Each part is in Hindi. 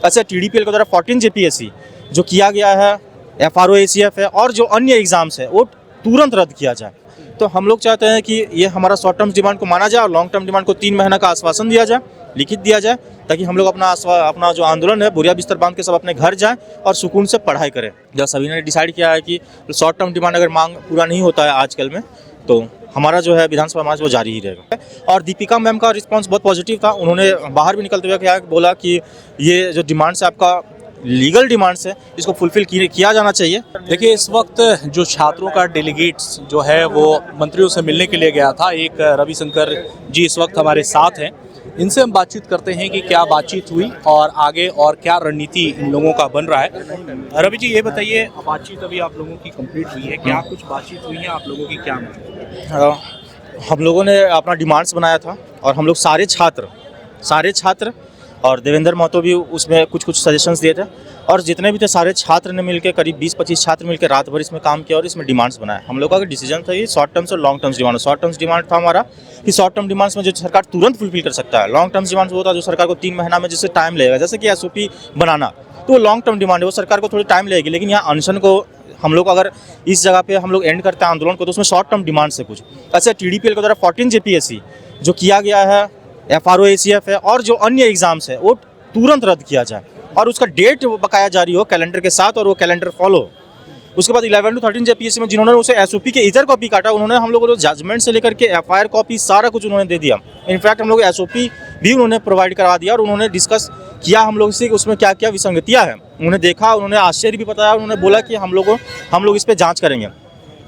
अच्छा TDPL के द्वारा 14 JPSC जो किया गया है, FRO ACF है और जो अन्य एग्ज़ाम्स है वो तुरंत रद्द किया जाए। तो हम लोग चाहते हैं कि ये हमारा शॉर्ट टर्म डिमांड को माना जाए और लॉन्ग टर्म डिमांड को 3 महीना का आश्वासन दिया जाए, लिखित दिया जाए, ताकि हम लोग अपना जो आंदोलन है बोरिया बिस्तर बांध के सब अपने घर जाएं और सुकून से पढ़ाई करें। जब सभी ने डिसाइड किया है कि शॉर्ट टर्म डिमांड अगर मांग पूरा नहीं होता है आजकल में, तो हमारा जो है विधानसभा मार्च वो जारी ही रहेगा। और दीपिका मैम का रिस्पांस बहुत पॉजिटिव था। उन्होंने बाहर भी निकलते हुए क्या बोला कि ये जो डिमांड्स है आपका लीगल डिमांड्स है, इसको फुलफिल किया जाना चाहिए। देखिए, इस वक्त जो छात्रों का डेलीगेट्स जो है वो मंत्रियों से मिलने के लिए गया था, एक रविशंकर जी इस वक्त हमारे साथ हैं। इनसे हम बातचीत करते हैं कि क्या बातचीत हुई और आगे और क्या रणनीति इन लोगों का बन रहा है। रवि जी, ये बताइए, बातचीत अभी आप लोगों की कंप्लीट हुई है, क्या कुछ बातचीत हुई है, आप लोगों की क्या हम लोगों ने अपना डिमांड्स बनाया था और हम लोग सारे छात्र और देवेंद्र महतो भी उसमें कुछ सजेशंस दिए थे और जितने भी थे सारे छात्र ने मिलकर करीब 20-25 छात्र मिलकर रात भर इसमें काम किया और इसमें डिमांड्स बनाए। हम लोग का डिसीजन था कि शॉर्ट टर्म्स और long terms demand. Short terms demand था हमारा कि शॉर्ट टर्म डिमांड्स में जो सरकार तुरंत फुलफिल कर सकता है। लॉन्ग टर्म्स डिमांड्स वो था जो सरकार को 3 महीना में जैसे टाइम लगेगा, जैसे कि SOP बनाना, तो वो लॉन्ग टर्म डिमांड है, वो सरकार को थोड़ी टाइम लगेगी। लेकिन यहाँ अनशन को हम लोग अगर इस जगह पे हम लोग एंड करते हैं आंदोलन को, तो उसमें शॉर्ट टर्म डिमांड से कुछ अच्छा TDPL के द्वारा 14 JPSC जो किया गया है, FRO ACF है और जो अन्य एग्ज़ाम्स है वो तुरंत रद्द किया जाए और उसका डेट बकाया जारी हो कैलेंडर के साथ और वो कैलेंडर फॉलो। उसके बाद 11 to 13 JPSC में जिन्होंने उसे SOP के इधर कॉपी काटा, उन्होंने हम लोगों को जजमेंट से लेकर के FIR कॉपी सारा कुछ उन्होंने दे दिया। इनफैक्ट हम लोग SOP भी उन्होंने प्रोवाइड करवा दिया और उन्होंने डिस्कस किया हम लोग से उसमें क्या क्या विसंगतियाँ हैं। उन्होंने देखा, उन्होंने आश्चर्य भी बताया, उन्होंने बोला कि हम लोग इस पर जाँच करेंगे,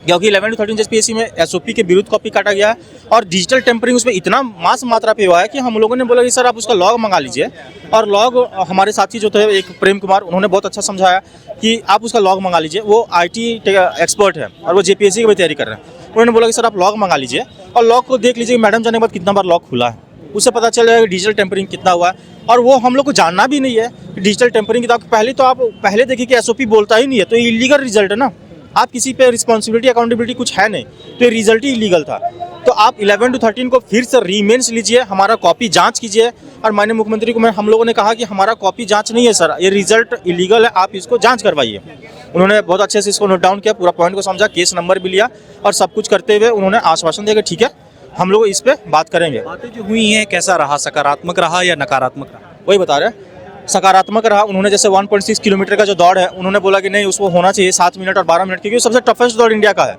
क्योंकि 11 to 13 JPSC में SOP के विरुद्ध कॉपी काटा गया है और डिजिटल टेम्परिंग उसमें इतना मास मात्रा पे हुआ है कि हम लोगों ने बोला कि सर आप उसका लॉग मंगा लीजिए। और लॉग हमारे साथी जो थे एक प्रेम कुमार, उन्होंने बहुत अच्छा समझाया कि आप उसका लॉग मंगा लीजिए। वो IT एक्सपर्ट है और वो JPSC की भी तैयारी कर रहे हैं। उन्होंने बोला कि सर आप लॉग मंगा लीजिए और लॉग को देख लीजिए मैडम जाने के बाद कितना बार लॉग खुला है, उससे पता चल जाएगा डिजिटल टेम्परिंग कितना हुआ है। और वो हम लोग को जानना भी नहीं है डिजिटल टेम्परिंग की। तो आप पहले देखिए कि SOP बोलता ही नहीं है, तो ये इलीगल रिजल्ट है ना। आप किसी पे रिस्पॉन्सिबिलिटी अकाउंटेबिलिटी कुछ है नहीं, तो ये रिजल्ट ही इलीगल था। तो आप 11 to 13 को फिर से रीमेंस लीजिए, हमारा कॉपी जांच कीजिए। और माननीय मुख्यमंत्री को हम लोगों ने कहा कि हमारा कॉपी जांच नहीं है सर, ये रिजल्ट इलीगल है, आप इसको जांच करवाइए। उन्होंने बहुत अच्छे से इसको नोट डाउन किया, पूरा पॉइंट को समझा, केस नंबर भी लिया और सब कुछ करते हुए उन्होंने आश्वासन दिया कि ठीक है हम लोग इस पर बात करेंगे। बातें जो हुई हैं कैसा रहा, सकारात्मक रहा या नकारात्मक रहा? वही बता रहे हैं, सकारात्मक रहा। उन्होंने जैसे 1.6 किलोमीटर का जो दौड़ है, उन्होंने बोला कि नहीं उसको होना चाहिए 7 मिनट और 12 मिनट, क्योंकि सबसे टफेस्ट दौड़ इंडिया का है।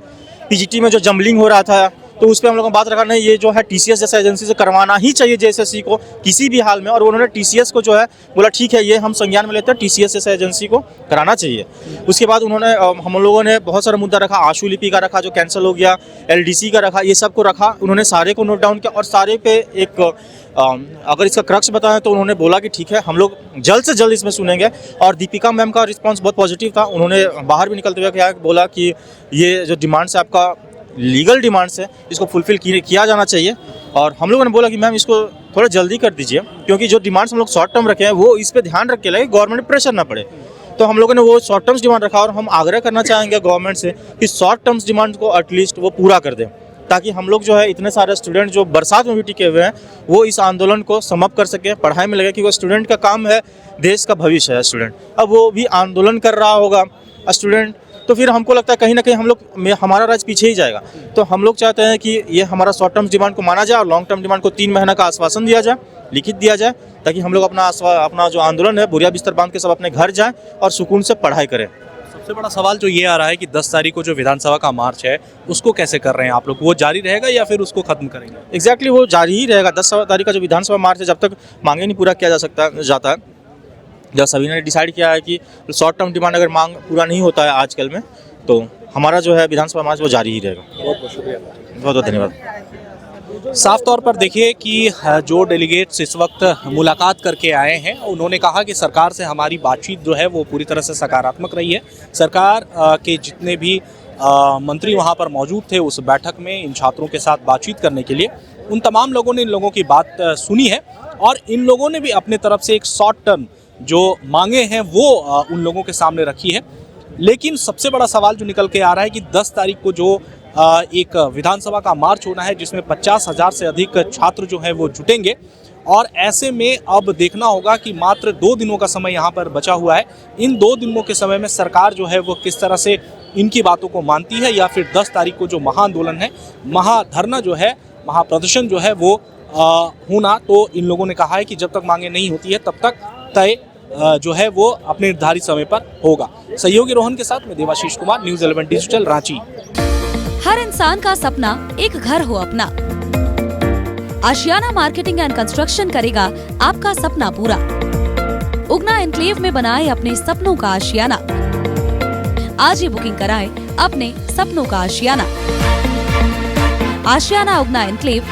PGT में जो जम्बलिंग हो रहा था तो उस पर हम लोगों ने बात रखा, नहीं ये जो है TCS जैसे एजेंसी से करवाना ही चाहिए JSSC को किसी भी हाल में। और उन्होंने TCS को जो है बोला ठीक है ये हम संज्ञान में लेते हैं, TCS जैसे एजेंसी को कराना चाहिए। उसके बाद उन्होंने हम लोगों ने बहुत सारा मुद्दा रखा, आशु लिपि का रखा जो कैंसिल हो गया, LDC का रखा, ये सब को रखा। उन्होंने सारे को नोट डाउन किया और सारे पे एक अगर इसका क्रक्स बताएं तो उन्होंने बोला कि ठीक है हम लोग जल्द से जल्द इसमें सुनेंगे। और दीपिका मैम का रिस्पांस बहुत पॉजिटिव था। उन्होंने बाहर भी निकलते हुए क्या बोला कि ये जो डिमांड्स है आपका लीगल डिमांड्स है, इसको फुलफिल किया जाना चाहिए। और हम लोगों ने बोला कि मैम इसको थोड़ा जल्दी कर दीजिए, क्योंकि जो डिमांड्स हम लोग शॉर्ट टर्म रखे हैं वो इस पर ध्यान रख के लगे, गवर्नमेंट प्रेशर ना पड़े। तो हम लोगों ने वो शॉर्ट टर्म्स डिमांड रखा और हम आग्रह करना चाहेंगे गवर्नमेंट से कि शॉर्ट टर्म्स डिमांड को एटलीस्ट वो पूरा कर दें, ताकि हम लोग जो है इतने सारे स्टूडेंट जो बरसात में भी टिके हुए हैं वो इस आंदोलन को समाप्त कर सके, पढ़ाई में लगे। क्योंकि स्टूडेंट का काम है, देश का भविष्य है स्टूडेंट। अब वो भी आंदोलन कर रहा होगा स्टूडेंट, तो फिर हमको लगता है कहीं ना कहीं हमारा राज्य पीछे ही जाएगा। तो हम लोग चाहते हैं कि ये हमारा शॉर्ट टर्म डिमांड को माना जाए और लॉन्ग टर्म डिमांड को 3 महीना का आश्वासन दिया जाए, लिखित दिया जाए, ताकि हम लोग अपना जो आंदोलन है बोरिया बिस्तर बांध के सब अपने घर जाएं और सुकून से पढ़ाई करें। सबसे बड़ा सवाल जो ये आ रहा है कि 10 तारीख को जो विधानसभा का मार्च है उसको कैसे कर रहे हैं आप लोग, वो जारी रहेगा या फिर उसको खत्म करेंगे? एग्जैक्टली वो जारी ही रहेगा। 10 तारीख का जो विधानसभा मार्च है, जब तक मांगे नहीं पूरा किया जाता है। जब सभी ने डिसाइड किया है कि शॉर्ट टर्म डिमांड अगर मांग पूरा नहीं होता है आजकल में, तो हमारा जो है विधानसभा मार्च वो जारी ही रहेगा। बहुत बहुत शुक्रिया, बहुत बहुत धन्यवाद। साफ तौर पर देखिए कि जो डेलीगेट्स इस वक्त मुलाकात करके आए हैं उन्होंने कहा कि सरकार से हमारी बातचीत जो है वो पूरी तरह से सकारात्मक रही है। सरकार के जितने भी मंत्री वहां पर मौजूद थे उस बैठक में इन छात्रों के साथ बातचीत करने के लिए, उन तमाम लोगों ने इन लोगों की बात सुनी है और इन लोगों ने भी अपने तरफ से एक शॉर्ट टर्म जो मांगे हैं वो उन लोगों के सामने रखी है। लेकिन सबसे बड़ा सवाल जो निकल के आ रहा है कि 10 तारीख को जो एक विधानसभा का मार्च होना है जिसमें 50,000 से अधिक छात्र जो हैं वो जुटेंगे, और ऐसे में अब देखना होगा कि मात्र 2 दिनों का समय यहाँ पर बचा हुआ है। इन 2 दिनों के समय में सरकार जो है वो किस तरह से इनकी बातों को मानती है, या फिर 10 तारीख को जो महाआंदोलन है, महाधरना जो है, महाप्रदर्शन जो है वो होना, तो इन लोगों ने कहा है कि जब तक मांगे नहीं होती है तब तक तय जो है वो अपने निर्धारित समय पर होगा। सहयोगी रोहन के साथ मैं देवाशीष कुमार, न्यूज़ 11 डिजिटल, रांची। हर इंसान का सपना एक घर हो अपना। आशियाना मार्केटिंग एंड कंस्ट्रक्शन करेगा आपका सपना पूरा। उगना एनक्लेव में बनाए अपने सपनों का आशियाना। आज ही बुकिंग कराएं अपने सपनों का आशियाना। आशियाना उगना एनक्लेव,